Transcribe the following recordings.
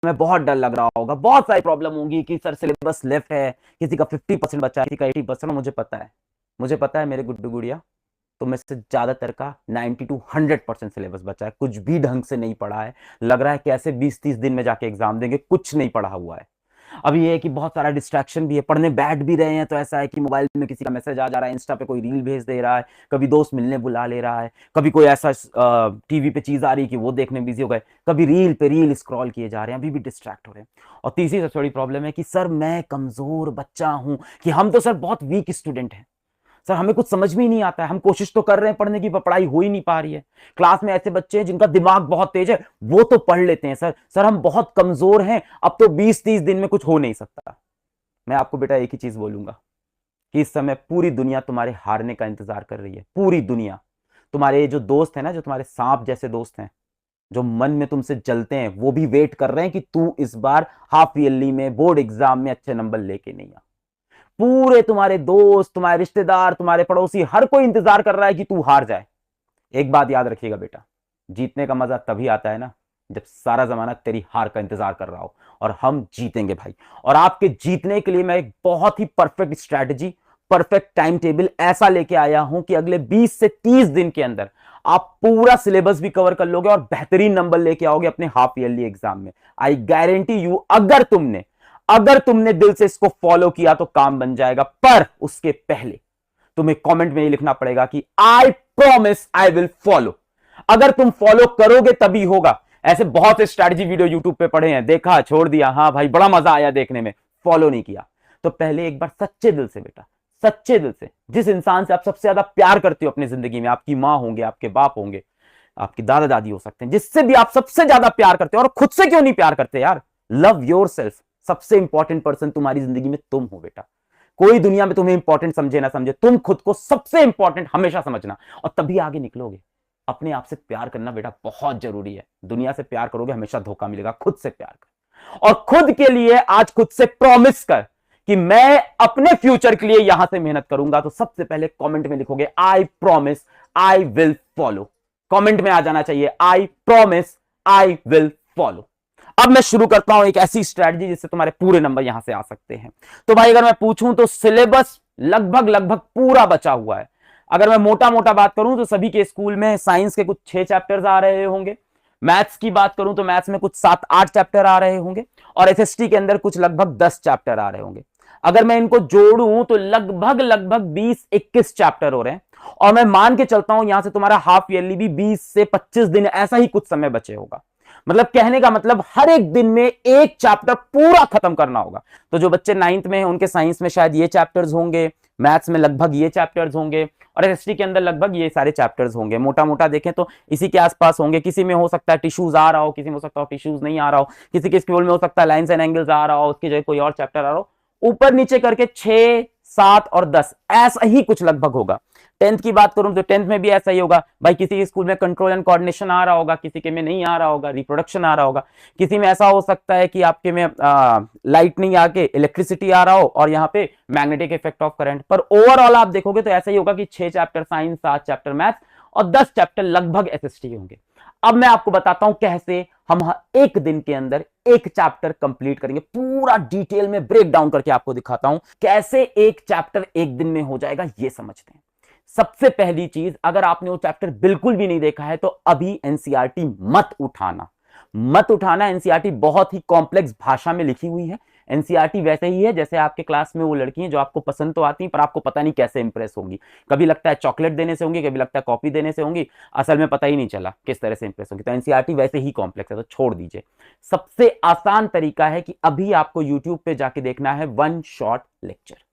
तुम्हें बहुत डर लग रहा होगा, बहुत सारी प्रॉब्लम होंगी कि सर सिलेबस लेफ्ट है, किसी का 50% बचा है, किसी का 80%। मुझे पता है मेरे गुड्डू गुड़िया, तो में से ज्यादातर का 90 टू 100% सिलेबस बचा है, कुछ भी ढंग से नहीं पढ़ा है। लग रहा है कैसे 20-30 दिन में जाके एग्जाम देंगे, कुछ नहीं पढ़ा हुआ है। अब ये है कि बहुत सारा डिस्ट्रैक्शन भी है, पढ़ने बैठ भी रहे हैं तो ऐसा है कि मोबाइल में किसी का मैसेज आ जा रहा है, इंस्टा पे कोई रील भेज दे रहा है, कभी दोस्त मिलने बुला ले रहा है, कभी कोई ऐसा टीवी पे चीज आ रही है कि वो देखने बिजी हो गए, कभी रील पे रील स्क्रॉल किए जा रहे हैं, अभी भी डिस्ट्रैक्ट हो रहे हैं। और तीसरी सबसे बड़ी प्रॉब्लम है कि सर मैं कमजोर बच्चा हूं, कि हम तो सर बहुत वीक स्टूडेंट हैं, सर हमें कुछ समझ में ही नहीं आता है, हम कोशिश तो कर रहे हैं पढ़ने की पर पढ़ाई हो ही नहीं पा रही है। क्लास में ऐसे बच्चे हैं जिनका दिमाग बहुत तेज है, वो तो पढ़ लेते हैं सर हम बहुत कमजोर हैं, अब तो 20-30 दिन में कुछ हो नहीं सकता। मैं आपको बेटा एक ही चीज बोलूंगा कि इस समय पूरी दुनिया तुम्हारे हारने का इंतजार कर रही है, पूरी दुनिया। तुम्हारे जो दोस्त है ना, जो तुम्हारे सांप जैसे दोस्त हैं, जो मन में तुमसे जलते हैं, वो भी वेट कर रहे हैं कि तू इस बार हाफ ईयरली में बोर्ड एग्जाम में अच्छे नंबर लेके नहीं आ। पूरे तुम्हारे दोस्त, तुम्हारे रिश्तेदार, तुम्हारे पड़ोसी, हर कोई इंतजार कर रहा है कि तू हार जाए। एक बात याद रखिएगा बेटा, जीतने का मजा तभी आता है ना जब सारा जमाना तेरी हार का इंतजार कर रहा हो, और हम जीतेंगे भाई। और आपके जीतने के लिए मैं एक बहुत ही perfect strategy, perfect time table ऐसा लेके आया हूं कि अगले 20 से 30 दिन के अंदर आप पूरा सिलेबस भी कवर कर लोगे और बेहतरीन नंबर लेके आओगे अपने हाफ ईयरली एग्जाम में। आई गारंटी यू, अगर तुमने दिल से इसको फॉलो किया तो काम बन जाएगा। पर उसके पहले तुम्हें कमेंट में ये लिखना पड़ेगा कि I promise I will follow. अगर तुम फॉलो करोगे तभी होगा। ऐसे बहुत से स्ट्रैटेजी वीडियो यूट्यूब पे पढ़े हैं, देखा छोड़ दिया, हाँ भाई बड़ा मजा आया देखने में, फॉलो नहीं किया। तो पहले एक बार सच्चे दिल से बेटा, सच्चे दिल से, जिस इंसान से आप सबसे ज्यादा प्यार करते हो अपनी जिंदगी में, आपकी माँ होंगे, आपके बाप होंगे, आपकी दादा दादी हो सकते हैं, जिससे भी आप सबसे ज्यादा प्यार करते हो, और खुद से क्यों नहीं प्यार करते यार, लव योर सेल्फ। सबसे इंपॉर्टेंट पर्सन तुम्हारी जिंदगी में तुम हो बेटा। कोई दुनिया में तुम्हें इंपॉर्टेंट समझे ना समझे, तुम खुद को सबसे इंपॉर्टेंट हमेशा समझना, और तभी आगे निकलोगे। अपने आप से प्यार करना बेटा बहुत जरूरी है। दुनिया से प्यार करोगे हमेशा धोखा मिलेगा, खुद से प्यार कर। और खुद के लिए आज खुद से प्रॉमिस कर कि मैं अपने फ्यूचर के लिए यहां से मेहनत करूंगा। तो सबसे पहले कमेंट में लिखोगे I promise I will follow. Comment में आ जाना चाहिए I promise I will follow. अब मैं शुरू करता हूं एक ऐसी स्ट्रैटेजी जिससे तुम्हारे पूरे नंबर यहां से आ सकते हैं। तो भाई अगर मैं पूछूं तो सिलेबस लगभग लगभग पूरा बचा हुआ है। अगर मैं मोटा मोटा बात करूं तो सभी के स्कूल में साइंस के कुछ 6 चैप्टर्स आ रहे होंगे, मैथ्स की बात करूं तो मैथ्स में कुछ 7-8 चैप्टर आ रहे होंगे, और एसएसटी के अंदर कुछ लगभग 10 चैप्टर आ रहे होंगे। अगर मैं इनको जोड़ूं तो लगभग लगभग 20-21 चैप्टर हो रहे हैं। और मैं मान के चलता हूं यहां से तुम्हारा हाफ ईयरली भी 20 से 25 दिन ऐसा ही कुछ समय बचे होगा। मतलब कहने का मतलब हर एक दिन में एक चैप्टर पूरा खत्म करना होगा। तो जो बच्चे 9th में हैं उनके साइंस में शायद ये चैप्टर्स होंगे, मैथ्स में लगभग ये चैप्टर्स होंगे, और एसएसटी के अंदर लगभग ये सारे चैप्टर्स होंगे। मोटा मोटा देखें तो इसी के आसपास होंगे। किसी में हो सकता है टिश्यूज आ रहा हो, किसी में हो सकता है टिश्यूज नहीं आ रहा हो, किसी के स्कूल में हो सकता है लाइंस एंड एंगल्स आ रहा हो, उसकी जगह कोई और चैप्टर आ रहा हो। ऊपर नीचे करके 6, 7 और 10 ऐसा ही कुछ लगभग होगा। 10th की बात करूं तो 10th में भी ऐसा ही होगा भाई। किसी के स्कूल में कंट्रोल एंड कोऑर्डिनेशन आ रहा होगा, किसी के में नहीं आ रहा होगा, रिप्रोडक्शन आ रहा होगा, किसी में ऐसा हो सकता है कि आपके में लाइट नहीं आके इलेक्ट्रिसिटी आ रहा हो, और यहाँ पे मैग्नेटिक इफेक्ट ऑफ करंट। पर ओवरऑल आप देखोगे तो ऐसा ही होगा कि 6 चैप्टर साइंस, 7 चैप्टर मैथ्स और 10 चैप्टर लगभग एसएसटी होंगे। अब मैं आपको बताता हूं कैसे हम एक दिन के अंदर एक चैप्टर कंप्लीट करेंगे। पूरा डिटेल में ब्रेक डाउन करके आपको दिखाता हूं कैसे एक चैप्टर एक दिन में हो जाएगा, ये समझते हैं। सबसे पहली चीज, अगर आपने वो चैप्टर बिल्कुल भी नहीं देखा है तो अभी एनसीईआरटी मत उठाना, मत उठाना। एनसीईआरटी बहुत ही कॉम्प्लेक्स भाषा में लिखी हुई है। एनसीईआरटी वैसे ही है जैसे आपके क्लास में वो लड़की हैं जो आपको पसंद तो आती हैं पर आपको पता नहीं कैसे इंप्रेस होंगी। कभी लगता है चॉकलेट देने से होंगी, कभी लगता है कॉपी देने से होंगी, असल में पता ही नहीं चला किस तरह से इंप्रेस होंगी। तो एनसीईआरटी वैसे ही कॉम्प्लेक्स है, तो छोड़ दीजिए। सबसे आसान तरीका है कि अभी आपको यूट्यूब पे जाके देखना है वन शॉट लेक्चर।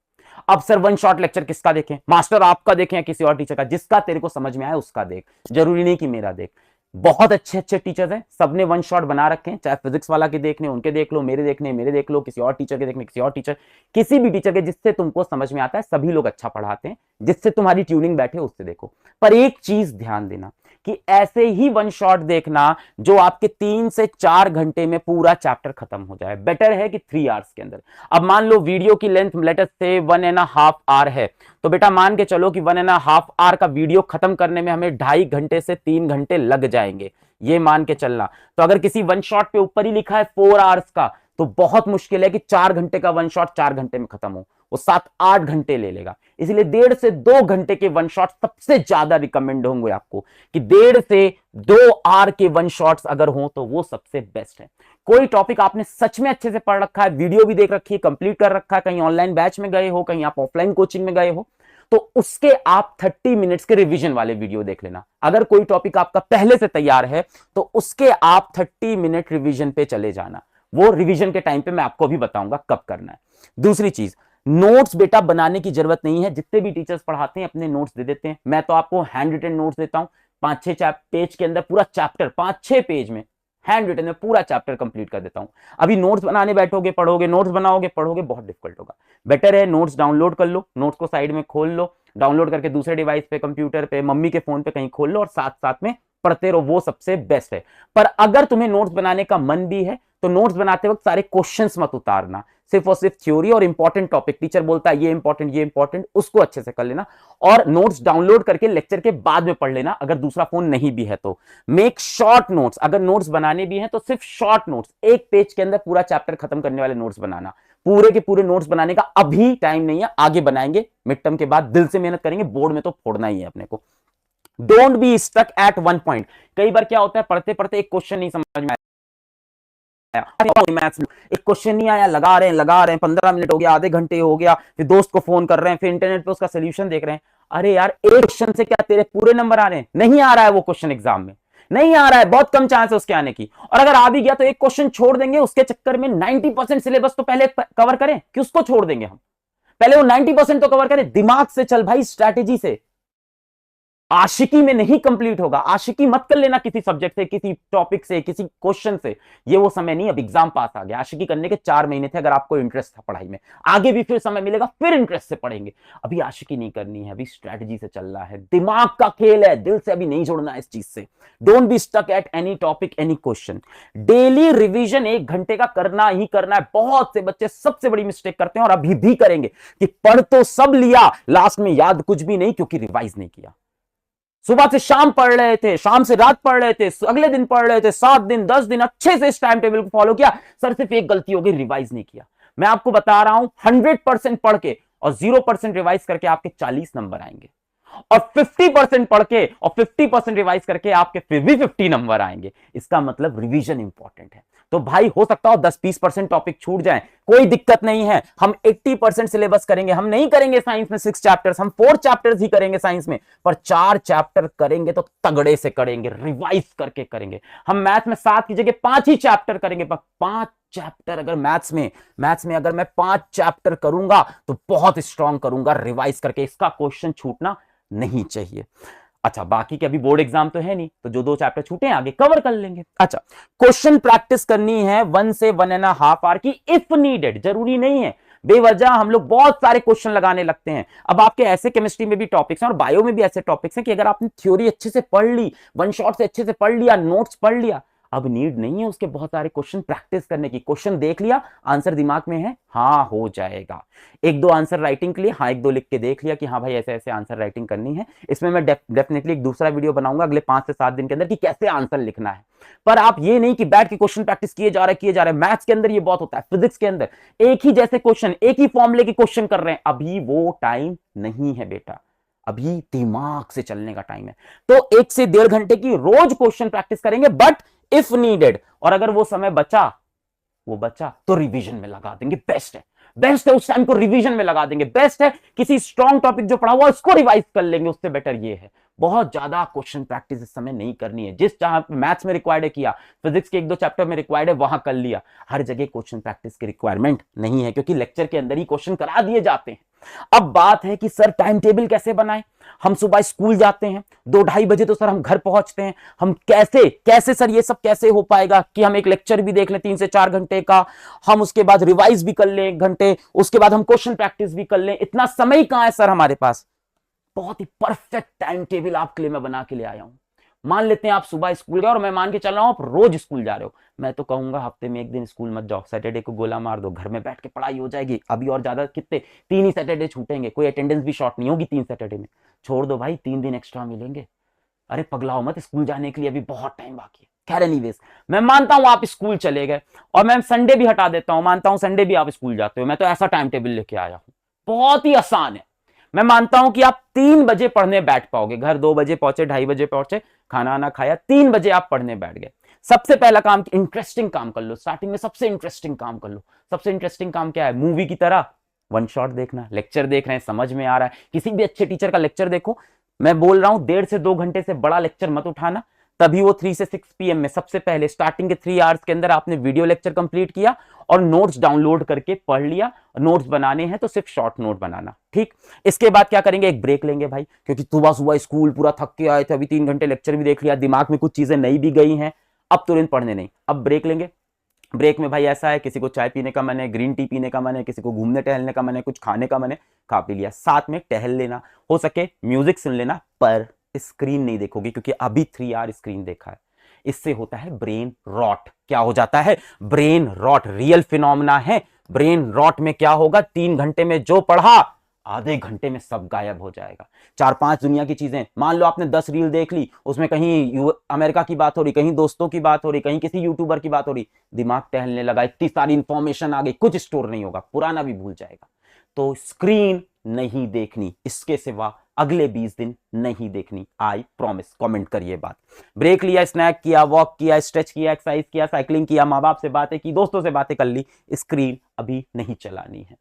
अब सर वन शॉट लेक्चर किसका देखें? मास्टर आपका देखें या किसी और टीचर का? जिसका तेरे को समझ में आए उसका देख, जरूरी नहीं कि मेरा देख। बहुत अच्छे अच्छे टीचर्स हैं, सबने वन शॉट बना रखे हैं। चाहे फिजिक्स वाला के देखने उनके देख लो, मेरे देखने मेरे देख लो, किसी और टीचर के देखने किसी और टीचर, किसी भी टीचर के जिससे तुमको समझ में आता है। सभी लोग अच्छा पढ़ाते हैं, जिससे तुम्हारी ट्यूनिंग बैठे उससे देखो। पर एक चीज ध्यान देना कि ऐसे ही वन शॉट देखना जो आपके 3 से 4 घंटे में पूरा चैप्टर खत्म हो जाए। बेटर है कि 3 आवर्स के अंदर। अब मान लो वीडियो की लेंथ लेट अस से 1.5 आवर है, तो बेटा मान के चलो कि 1.5 आवर का वीडियो खत्म करने में हमें 2.5 घंटे से 3 घंटे लग जाएंगे। ये मान के चलना। तो अगर किसी वन शॉट पे ऊपर ही लिखा है 4 आवर्स का, तो बहुत मुश्किल है कि 4 घंटे का वन शॉट 4 घंटे में खत्म हो, वो 7-8 घंटे ले लेगा। इसलिए 1.5 से 2 घंटे के वन शॉट सबसे ज्यादा रिकमेंड होंगे आपको, कि 1.5 से 2 आवर के वन शॉट्स अगर हो तो वो सबसे बेस्ट है। कोई टॉपिक आपने सच में अच्छे से पढ़ रखा है, वीडियो भी देख रखी है, कंप्लीट कर रखा है, कहीं ऑनलाइन बैच में गए हो, कहीं आप ऑफलाइन कोचिंग में गए हो, तो उसके आप 30 मिनट्स के रिवीजन वाले वीडियो देख लेना। अगर कोई टॉपिक आपका पहले से तैयार है तो उसके आप 30 मिनट रिवीजन पे चले जाना। वो रिवीजन के टाइम पे मैं आपको भी बताऊंगा कब करना है। दूसरी चीज, नोट्स बेटा बनाने की जरूरत नहीं है। जितने भी टीचर्स पढ़ाते हैं अपने नोट्स दे देते हैं। मैं तो आपको हैंड रिटन नोट्स देता हूं, 5-6 पेज के अंदर पूरा चैप्टर 5-6 पेज में हैंड रिटन में पूरा चैप्टर कंप्लीट कर देता हूं। अभी नोट्स बनाने बैठोगे, पढ़ोगे, नोट्स बनाओगे, पढ़ोगे, बहुत डिफिकल्ट होगा। बेटर है नोट्स डाउनलोड कर लो, नोट्स को साइड में खोल लो, डाउनलोड करके दूसरे डिवाइस पे, कंप्यूटर पे, मम्मी के फोन पे कहीं खोल लो और साथ साथ में पढ़ते रहो, वो सबसे बेस्ट है। पर अगर तुम्हें नोट्स बनाने का मन भी है तो नोट्स बनाते वक्त सारे क्वेश्चंस मत उतारना, सिर्फ और सिर्फ थ्योरी और इंपॉर्टेंट टॉपिक, टीचर बोलता है ये इंपॉर्टेंट, उसको अच्छे से कर लेना। और नोट्स डाउनलोड करके लेक्चर के बाद में पढ़ लेना, अगर दूसरा फोन नहीं भी है तो। मेक शॉर्ट नोट्स, अगर नोट्स बनाने भी हैं तो सिर्फ शॉर्ट नोट्स, 1 पेज के अंदर पूरा चैप्टर खत्म करने वाले नोट्स बनाना। पूरे के पूरे नोट्स बनाने का अभी टाइम नहीं है, आगे बनाएंगे, मिड टर्म के बाद दिल से मेहनत करेंगे, बोर्ड में तो फोड़ना ही है अपने को। Don't be stuck at one point. कई बार क्या होता है, पढ़ते पढ़ते एक क्वेश्चन नहीं समझ में मैथ्स में, एक क्वेश्चन नहीं आया, लगा रहे हैं 15 मिनट हो गया, आधे घंटे हो गया, फिर दोस्त को फोन कर रहे हैं, फिर इंटरनेट पे उसका सोल्यूशन देख रहे हैं। अरे यार, एक क्वेश्चन से क्या तेरे पूरे नंबर आ रहे हैं? नहीं आ रहा है वो क्वेश्चन एग्जाम में, नहीं आ रहा है, बहुत कम चांस है उसके आने की। और अगर आ भी गया तो एक क्वेश्चन छोड़ देंगे, उसके चक्कर में 90% सिलेबस तो पहले कवर करें कि उसको छोड़ देंगे हम? पहले वो 90% तो कवर करें। दिमाग से चल भाई, स्ट्रैटेजी से। आशिकी में नहीं कंप्लीट होगा। आशिकी मत कर लेना किसी सब्जेक्ट से, किसी टॉपिक से, किसी क्वेश्चन से, ये वो समय नहीं। अब एग्जाम पास आ गया, आशिकी करने के 4 महीने थे, अगर आपको इंटरेस्ट था पढ़ाई में, आगे भी फिर समय मिलेगा, फिर इंटरेस्ट से पढ़ेंगे। अभी आशिकी नहीं करनी है, अभी स्ट्रैटेजी से चलना है, दिमाग का खेल है, दिल से अभी नहीं जुड़ना है इस चीज से। Don't be stuck at any topic, any question. Daily revision 1 घंटे का करना ही करना है। बहुत से बच्चे सबसे बड़ी मिस्टेक करते हैं और अभी भी करेंगे कि पढ़ तो सब लिया, लास्ट में याद कुछ भी नहीं, क्योंकि रिवाइज नहीं किया। सुबह से शाम पढ़ रहे थे, शाम से रात पढ़ रहे थे, अगले दिन पढ़ रहे थे, 7 दिन 10 दिन अच्छे से इस टाइम टेबल को फॉलो किया, सर सिर्फ एक गलती हो गई, रिवाइज नहीं किया। मैं आपको बता रहा हूं, 100% पढ़ के और 0% रिवाइज करके आपके 40 नंबर आएंगे, और 50% पढ़ के और 50% रिवाइज करके आपके फिर भी 50 नंबर आएंगे। इसका मतलब रिवीजन इंपॉर्टेंट है। तो भाई हो सकता हो 10-20% टॉपिक छूट जाए, कोई दिक्कत नहीं है, हम 80% सिलेबस करेंगे। हम नहीं करेंगे साइंस में 6 चैप्टर्स, हम 4 चैप्टर्स ही करेंगे साइंस में, पर 4 चैप्टर करेंगे तो तगड़े से करेंगे, रिवाइज करके करेंगे। हम मैथ में 7 की जगह 5 ही चैप्टर करेंगे, पर 5 चैप्टर अगर मैथ्स में अगर मैं 5 चैप्टर करूंगा तो बहुत स्ट्रांग करूंगा रिवाइज करके। इसका क्वेश्चन छूटना नहीं चाहिए। अच्छा, बाकी के अभी बोर्ड एग्जाम तो है नहीं, तो जो 2 चैप्टर छूटे हैं आगे कवर कर लेंगे। अच्छा, क्वेश्चन प्रैक्टिस करनी है 1 से 1.5 आवर की, इफ नीडेड। जरूरी नहीं है बेवजह हम लोग बहुत सारे क्वेश्चन लगाने लगते हैं। अब आपके ऐसे केमिस्ट्री में भी टॉपिक्स हैं और बायो में भी ऐसे टॉपिक्स हैं कि अगर आपने थ्योरी अच्छे से पढ़ ली, वन शॉट से अच्छे से पढ़ लिया, नोट्स पढ़ लिया, अब नीड नहीं है उसके बहुत सारे क्वेश्चन प्रैक्टिस करने की। क्वेश्चन देख लिया, आंसर दिमाग में है, हाँ हो जाएगा। 1-2 आंसर राइटिंग के लिए, हाँ 1-2 लिख के देख लिया कि हाँ भाई ऐसे ऐसे आंसर राइटिंग करनी है। इसमें मैं डेफिनेटली एक दूसरा वीडियो बनाऊंगा अगले 5 से 7 दिन के अंदर कि कैसे आंसर लिखना है। पर आप ये नहीं कि बैठ के क्वेश्चन प्रैक्टिस किए जा रहे हैं। मैथ्स के अंदर ये बहुत होता है, फिजिक्स के अंदर एक ही जैसे क्वेश्चन, एक ही फॉर्मूले के क्वेश्चन कर रहे हैं। अभी वो टाइम नहीं है बेटा, अभी दिमाग से चलने का टाइम है। तो 1 से 1.5 घंटे की रोज क्वेश्चन प्रैक्टिस करेंगे, बट इफ नीडेड, और अगर वो समय बचा तो रिवीजन में लगा देंगे। बेस्ट है उस टाइम को रिवीजन में लगा देंगे। बेस्ट है किसी स्ट्रॉन्ग टॉपिक जो पढ़ा हुआ उसको रिवाइज कर लेंगे, उससे बेटर ये है। बहुत ज्यादा क्वेश्चन प्रैक्टिस इस समय नहीं करनी है। जिस जहां मैथ्स में रिक्वायर्ड है किया, फिजिक्स के 1-2 चैप्टर में रिक्वायर्ड है वहां कर लिया। हर जगह क्वेश्चन प्रैक्टिस की रिक्वायरमेंट नहीं है, क्योंकि लेक्चर के अंदर ही क्वेश्चन करा दिए जाते हैं। अब बात है कि सर टाइम टेबल कैसे बनाएं। हम सुबह स्कूल जाते हैं, 2-2:30 बजे तो सर हम घर पहुंचते हैं। हम कैसे सर ये सब कैसे हो पाएगा कि हम एक लेक्चर भी देख लें 3 से 4 घंटे का, हम उसके बाद रिवाइज भी कर लें 1 घंटे, उसके बाद हम क्वेश्चन प्रैक्टिस भी कर लें। इतना समय कहां है सर हमारे पास? बहुत ही परफेक्ट टाइम टेबल आपके लिए मैं बना के ले आया हूं। मान लेते हैं आप सुबह स्कूल गए, और मैं मान के चल रहा हूं आप रोज स्कूल जा रहे हो। मैं तो कहूंगा हफ्ते में 1 दिन स्कूल मत जाओ, सैटरडे को गोला मार दो, घर में बैठ के पढ़ाई हो जाएगी। अभी और ज्यादा कितने, 3 ही सैटरडे छूटेंगे, कोई अटेंडेंस भी शॉर्ट नहीं होगी 3 सैटरडे में। छोड़ दो भाई, 3 दिन एक्स्ट्रा मिलेंगे। अरे पगलाओ मत, स्कूल जाने के लिए अभी बहुत टाइम बाकी है। खैर एनीवेज, मैं मानता हूं आप स्कूल चले गए, और मैं संडे भी हटा देता हूं, मानता हूं संडे भी आप स्कूल जाते हो, मैं तो ऐसा टाइम टेबल लेके आया हूं, बहुत ही आसान है। मैं मानता हूं कि आप 3 बजे पढ़ने बैठ पाओगे, घर 2 बजे पहुंचे, 2:30 बजे पहुंचे, खाना वाना खाया, 3 बजे आप पढ़ने बैठ गए। सबसे पहला काम, इंटरेस्टिंग काम कर लो, स्टार्टिंग में सबसे इंटरेस्टिंग काम कर लो। सबसे इंटरेस्टिंग काम क्या है? मूवी की तरह वन शॉट देखना, लेक्चर देख रहे हैं, समझ में आ रहा है, किसी भी अच्छे टीचर का लेक्चर देखो। मैं बोल रहा हूं 1.5 से 2 घंटे से बड़ा लेक्चर मत उठाना, तभी वो 3 से 6 PM में सबसे पहले स्टार्टिंग के 3 आवर्स के अंदर आपने वीडियो लेक्चर कंप्लीट किया और नोट्स डाउनलोड करके पढ़ लिया। नोट्स बनाने हैं तो सिर्फ शॉर्ट नोट बनाना, ठीक। इसके बाद क्या करेंगे? एक ब्रेक लेंगे भाई, क्योंकि सुबह सुबह स्कूल पूरा थक के आए थे, अभी 3 घंटे लेक्चर भी देख लिया, दिमाग में कुछ चीजें नई भी गई हैं, अब तुरंत पढ़ने नहीं, अब ब्रेक लेंगे। ब्रेक में भाई ऐसा है, किसी को चाय पीने का मन है, ग्रीन टी पीने का मन है, किसी को घूमने टहलने का मन है, कुछ खाने का मन है, खा पी लिया, साथ में टहल लेना, हो सके म्यूजिक सुन लेना, पर स्क्रीन नहीं देखोगे, क्योंकि अभी 3 आवर स्क्रीन देखा है, इससे होता है ब्रेन रॉट। क्या हो जाता है? ब्रेन रॉट, रियल फिनोमेना है। ब्रेन रॉट में क्या होगा? 3 घंटे में जो पढ़ा, आधे घंटे में सब गायब हो जाएगा। 4-5 दुनिया की चीजें, मान लो आपने 10 रील देख ली, उसमें कहीं अमेरिका की बात हो रही, कहीं दोस्तों की बात हो रही, कहीं किसी यूट्यूबर की बात हो रही, दिमाग टहलने लगा, इतनी सारी इंफॉर्मेशन आ गई, कुछ स्टोर नहीं होगा, पुराना भी भूल जाएगा। तो स्क्रीन नहीं देखनी, इसके सिवा अगले 20 दिन नहीं देखनी, आई प्रॉमिस। कमेंट करिए बात। ब्रेक लिया, स्नैक किया, वॉक किया, स्ट्रेच किया, एक्सरसाइज किया, साइकिलिंग किया, माँ बाप से बातें की, दोस्तों से बातें कर ली, स्क्रीन अभी नहीं चलानी है।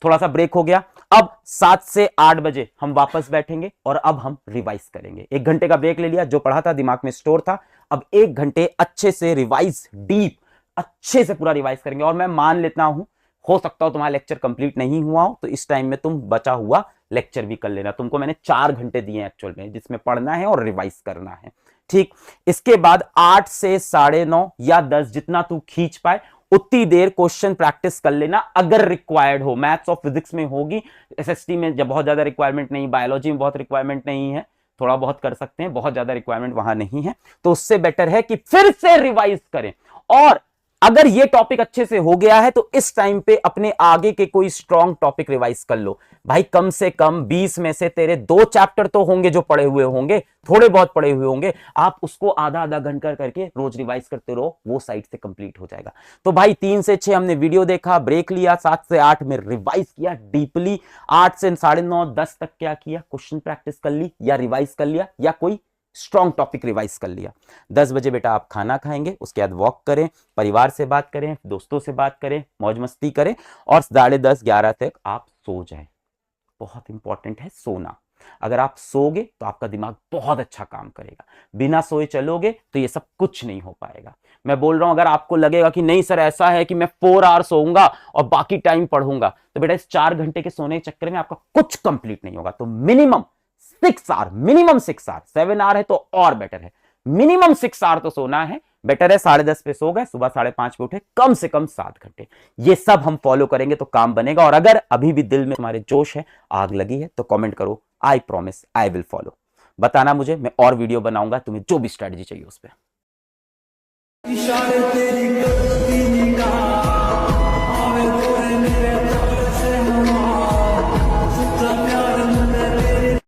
थोड़ा सा ब्रेक हो गया, अब 7 से 8 बजे हम वापस बैठेंगे और अब हम रिवाइज करेंगे। 1 घंटे का ब्रेक ले लिया, जो पढ़ा था दिमाग में स्टोर था, अब 1 घंटे अच्छे से रिवाइज, डीप अच्छे से पूरा रिवाइज करेंगे। और मैं मान लेता हूं, हो सकता हो तुम्हारा लेक्चर कंप्लीट नहीं हुआ हो, तो इस टाइम में तुम बचा हुआ लेक्चर भी कर लेना। तुमको मैंने 4 घंटे दिए एक्चुअल में, जिसमें पढ़ना है और रिवाइज करना है, ठीक। इसके बाद 8 से 9:30 या 10, जितना तू खींच पाए उतनी देर क्वेश्चन प्रैक्टिस कर लेना, अगर रिक्वायर्ड हो। मैथ्स और फिजिक्स में होगी, एसएसटी में जब बहुत ज्यादा रिक्वायरमेंट नहीं, बायोलॉजी में बहुत रिक्वायरमेंट नहीं है, थोड़ा बहुत कर सकते हैं, बहुत ज्यादा रिक्वायरमेंट वहां नहीं है, तो उससे बेटर है कि फिर से रिवाइज करें। और अगर ये टॉपिक अच्छे से हो गया है तो इस टाइम पे अपने आगे के कोई स्ट्रॉन्ग टॉपिक रिवाइज कर लो भाई। कम से कम 20 में से तेरे 2 चैप्टर तो होंगे जो पढ़े हुए होंगे, थोड़े बहुत पढ़े हुए होंगे, आप उसको आधा आधा घंटा करके रोज रिवाइज करते रहो, वो साइड से कंप्लीट हो जाएगा। तो भाई 3 से 6 हमने वीडियो देखा, ब्रेक लिया, 7 से 8 में रिवाइज किया डीपली, 8 से 9:30 10 तक क्या किया? क्वेश्चन प्रैक्टिस कर ली या रिवाइज कर लिया या कोई स्ट्रॉन्ग टॉपिक रिवाइज कर लिया। 10 बजे बेटा आप खाना खाएंगे, उसके बाद वॉक करें, परिवार से बात करें, दोस्तों से बात करें, मौज मस्ती करें, और 10:30 11 तक आप सो जाएं। बहुत इंपॉर्टेंट है सोना। अगर आप सोगे तो आपका दिमाग बहुत अच्छा काम करेगा, बिना सोए चलोगे तो ये सब कुछ नहीं हो पाएगा। मैं बोल रहा हूं, अगर आपको लगेगा कि नहीं सर ऐसा है कि मैं 4 आवर सोऊंगा और बाकी टाइम पढ़ूंगा, तो बेटा इस 4 घंटे के सोने के चक्कर में आपका कुछ कंप्लीट नहीं होगा। तो minimum 6 hour, minimum 6 hour, 7 hour है तो और बेटर है, मिनिमम 6 आवर तो सोना है। बेटर है 10:30 पे सो गए, सुबह 5:30 पे उठे, कम से कम 7 घंटे। ये सब हम फॉलो करेंगे तो काम बनेगा। और अगर अभी भी दिल में तुम्हारे जोश है, आग लगी है, तो कमेंट करो, I promise I will follow. बताना मुझे, मैं और वीडियो बनाऊंगा, तुम्हें जो भी स्ट्रेटजी चाहिए उस पर।